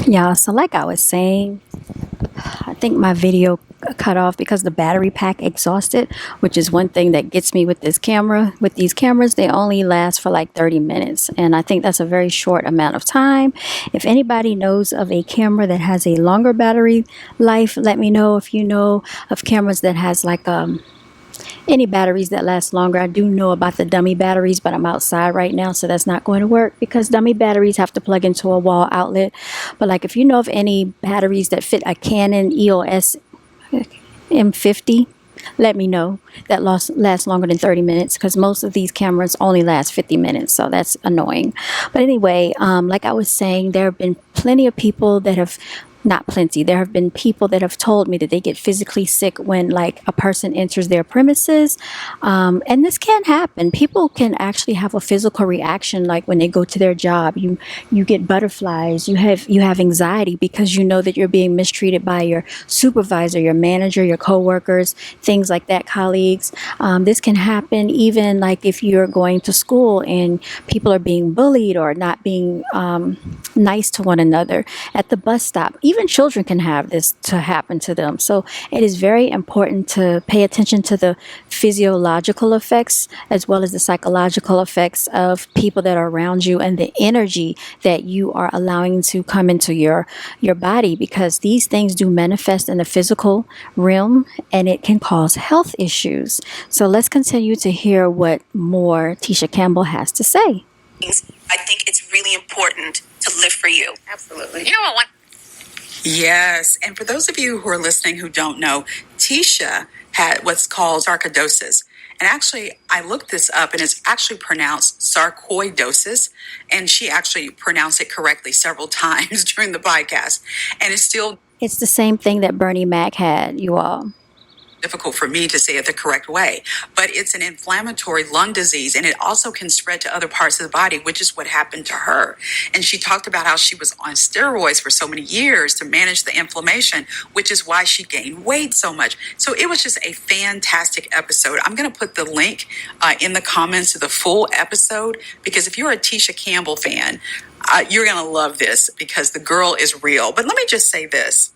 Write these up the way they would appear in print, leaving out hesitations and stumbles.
Yeah, so like I was saying, I think my video cut off because the battery pack exhausted, which is one thing that gets me with this camera. With these cameras, they only last for like 30 minutes, and I think that's a very short amount of time. If anybody knows of a camera that has a longer battery life, let me know. If you know of cameras that has like any batteries that last longer. I do know about the dummy batteries, but I'm outside right now, so that's not going to work because dummy batteries have to plug into a wall outlet. But like if you know of any batteries that fit a Canon EOS M50, let me know. That lasts longer than 30 minutes because most of these cameras only last 50 minutes, so that's annoying. But anyway, like I was saying, there have been plenty of people that have, not plenty, there have been people that have told me that they get physically sick when like a person enters their premises. And this can happen. People can actually have a physical reaction, like when they go to their job. You get butterflies, you have anxiety because you know that you're being mistreated by your supervisor, your manager, your coworkers, things like that, colleagues. This can happen even like if you're going to school and people are being bullied or not being nice to one another at the bus stop. Even children can have this to happen to them. So it is very important to pay attention to the physiological effects as well as the psychological effects of people that are around you and the energy that you are allowing to come into your body, because these things do manifest in the physical realm and it can cause health issues. So let's continue to hear what more Tisha Campbell has to say. I think it's really important to live for you. Absolutely. You know what? Yes. And for those of you who are listening who don't know, Tisha had what's called sarcoidosis. And actually, I looked this up and it's actually pronounced sarcoidosis. And she actually pronounced it correctly several times during the podcast. And It's the same thing that Bernie Mac had, you all. difficult for me to say it the correct way, but it's an inflammatory lung disease and it also can spread to other parts of the body, which is what happened to her. And she talked about how she was on steroids for so many years to manage the inflammation, which is why she gained weight so much. So it was just a fantastic episode. I'm going to put the link in the comments to the full episode, because if you're a Tisha Campbell fan, you're going to love this because the girl is real. But let me just say this.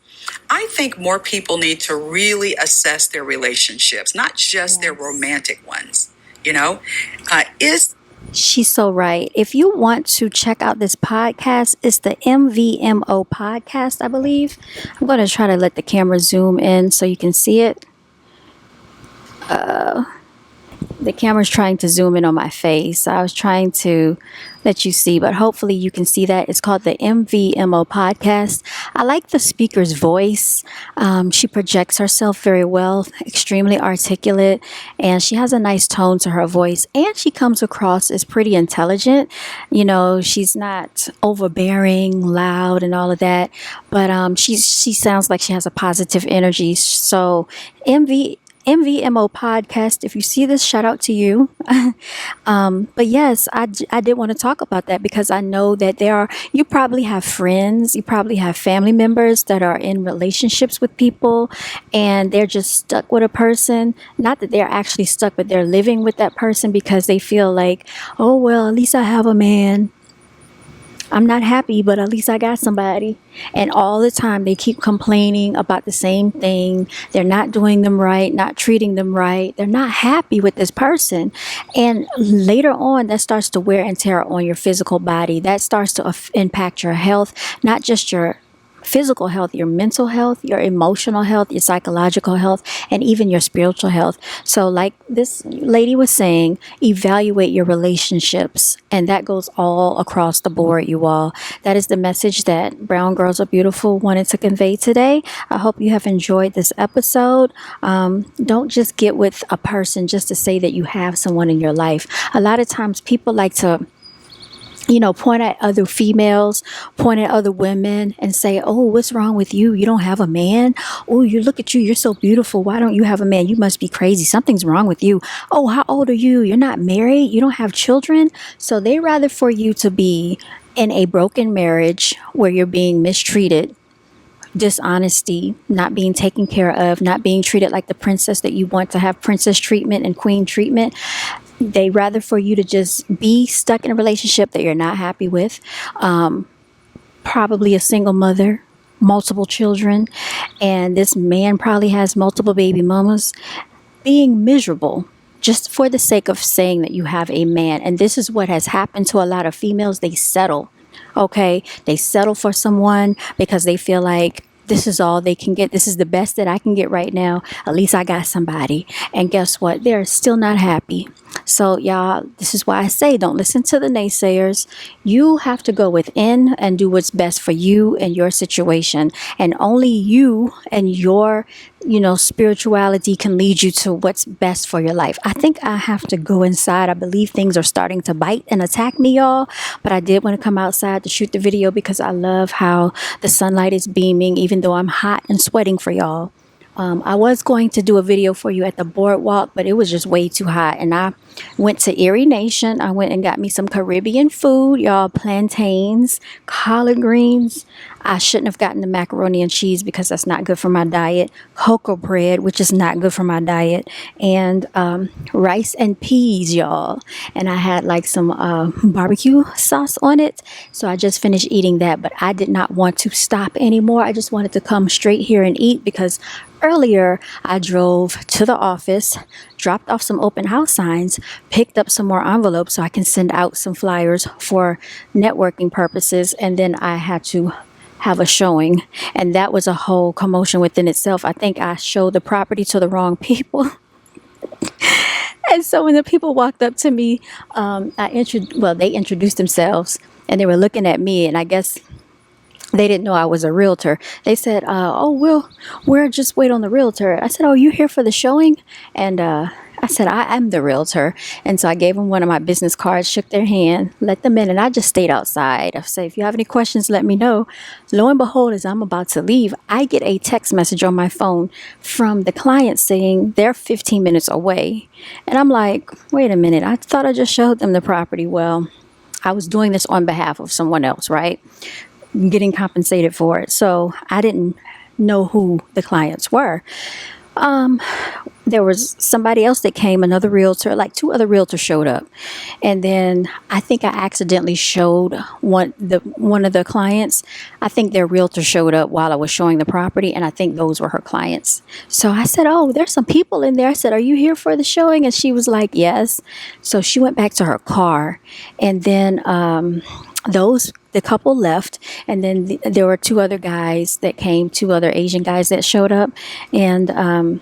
I think more people need to really assess their relationships, not just their romantic ones, you know, She's so right. If you want to check out this podcast, it's the MVMO podcast, I believe. I'm going to try to let the camera zoom in so you can see it. The camera's trying to zoom in on my face. I was trying to let you see, but hopefully you can see that. It's called the MVMO podcast. I like the speaker's voice. She projects herself very well, extremely articulate, and she has a nice tone to her voice, and she comes across as pretty intelligent. You know, she's not overbearing, loud, and all of that, but she sounds like she has a positive energy. So MVMO podcast, if you see this, shout out to you. But yes, I did want to talk about that because I know that you probably have friends, you probably have family members that are in relationships with people and they're just stuck with a person. Not that they're actually stuck, but they're living with that person because they feel like, oh, well, at least I have a man. I'm not happy, but at least I got somebody. And all the time they keep complaining about the same thing. They're not doing them right, not treating them right. They're not happy with this person. And later on, that starts to wear and tear on your physical body. That starts to impact your health, not just your physical health, your mental health, your emotional health, your psychological health, and even your spiritual health. So like this lady was saying, evaluate your relationships. And that goes all across the board, you all. That is the message that Brown Girls Are Beautiful wanted to convey today. I hope you have enjoyed this episode. Don't just get with a person just to say that you have someone in your life. A lot of times people like to point at other females, point at other women and say, oh, what's wrong with you? You don't have a man? Oh, you look at you. You're so beautiful. Why don't you have a man? You must be crazy. Something's wrong with you. Oh, how old are you? You're not married. You don't have children. So they rather for you to be in a broken marriage where you're being mistreated, dishonesty, not being taken care of, not being treated like the princess that you want to have princess treatment and queen treatment. They rather for you to just be stuck in a relationship that you're not happy with, probably a single mother, multiple children, and this man probably has multiple baby mamas, being miserable just for the sake of saying that you have a man. And this is what has happened to a lot of females. They settle. Okay, they settle for someone because they feel like this is all they can get. This is the best that I can get right now. At least I got somebody. And guess what? They're still not happy. So, y'all, this is why I say don't listen to the naysayers. You have to go within and do what's best for you and your situation. And only you and your, spirituality can lead you to what's best for your life. I think I have to go inside. I believe things are starting to bite and attack me, y'all. But I did want to come outside to shoot the video because I love how the sunlight is beaming, even though I'm hot and sweating for y'all. I was going to do a video for you at the boardwalk, but it was just way too hot. And I went to Erie Nation. I went and got me some Caribbean food, y'all. Plantains, collard greens. I shouldn't have gotten the macaroni and cheese because that's not good for my diet. Cocoa bread, which is not good for my diet. And rice and peas, y'all. And I had like some barbecue sauce on it. So I just finished eating that, but I did not want to stop anymore. I just wanted to come straight here and eat because earlier I drove to the office, dropped off some open house signs, picked up some more envelopes so I can send out some flyers for networking purposes, and then I had to have a showing, and that was a whole commotion within itself. I think I showed the property to the wrong people. And so when the people walked up to me, they introduced themselves and they were looking at me, and I guess they didn't know I was a realtor. They said, we'll just wait on the realtor. I said, oh, you here for the showing? And I said, I am the realtor. And so I gave them one of my business cards, shook their hand, let them in, and I just stayed outside. I said, if you have any questions, let me know. Lo and behold, as I'm about to leave, I get a text message on my phone from the client saying they're 15 minutes away. And I'm like, wait a minute, I thought I just showed them the property. Well, I was doing this on behalf of someone else, right? Getting compensated for it. So I didn't know who the clients were. There was somebody else that came, another realtor, like two other realtors showed up. And then I think I accidentally showed one of the clients. I think their realtor showed up while I was showing the property, and I think those were her clients. So I said, oh, there's some people in there. I said, are you here for the showing? And she was like, yes. So she went back to her car, and then the couple left, and then there were two other guys that came, two other Asian guys that showed up, and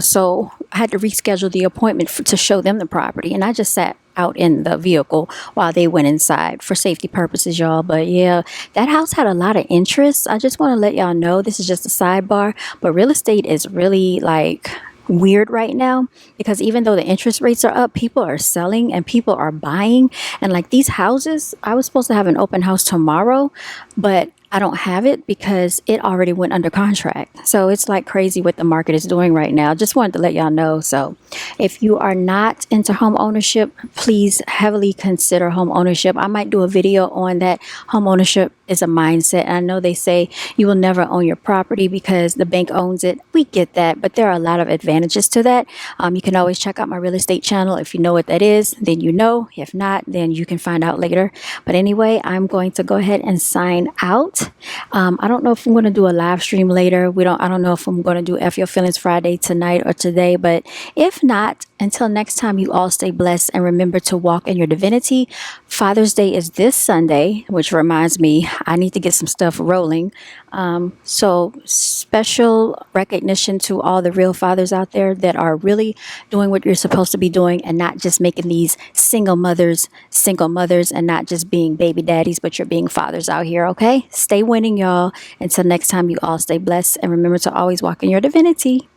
so I had to reschedule the appointment to show them the property, and I just sat out in the vehicle while they went inside for safety purposes, y'all. But yeah, that house had a lot of interest. I just want to let y'all know, this is just a sidebar, but real estate is really like weird right now, because even though the interest rates are up, people are selling and people are buying. And like these houses, I was supposed to have an open house tomorrow, but I don't have it because it already went under contract. So it's like crazy what the market is doing right now. Just wanted to let y'all know. So if you are not into home ownership, please heavily consider home ownership. I might do a video on that. Home ownership is a mindset. I know they say you will never own your property because the bank owns it. We get that, but there are a lot of advantages to that. You can always check out my real estate channel. If you know what that is, then you know. If not, then you can find out later. But anyway, I'm going to go ahead and sign out. I don't know if I'm going to do a live stream later. I don't know if I'm going to do F Your Feelings Friday tonight or today, but if not, until next time, you all stay blessed and remember to walk in your divinity. Father's Day is this Sunday, which reminds me, I need to get some stuff rolling. So special recognition to all the real fathers out there that are really doing what you're supposed to be doing and not just making these single mothers, and not just being baby daddies, but you're being fathers out here. Okay. Stay winning, y'all. Until next time, you all stay blessed and remember to always walk in your divinity.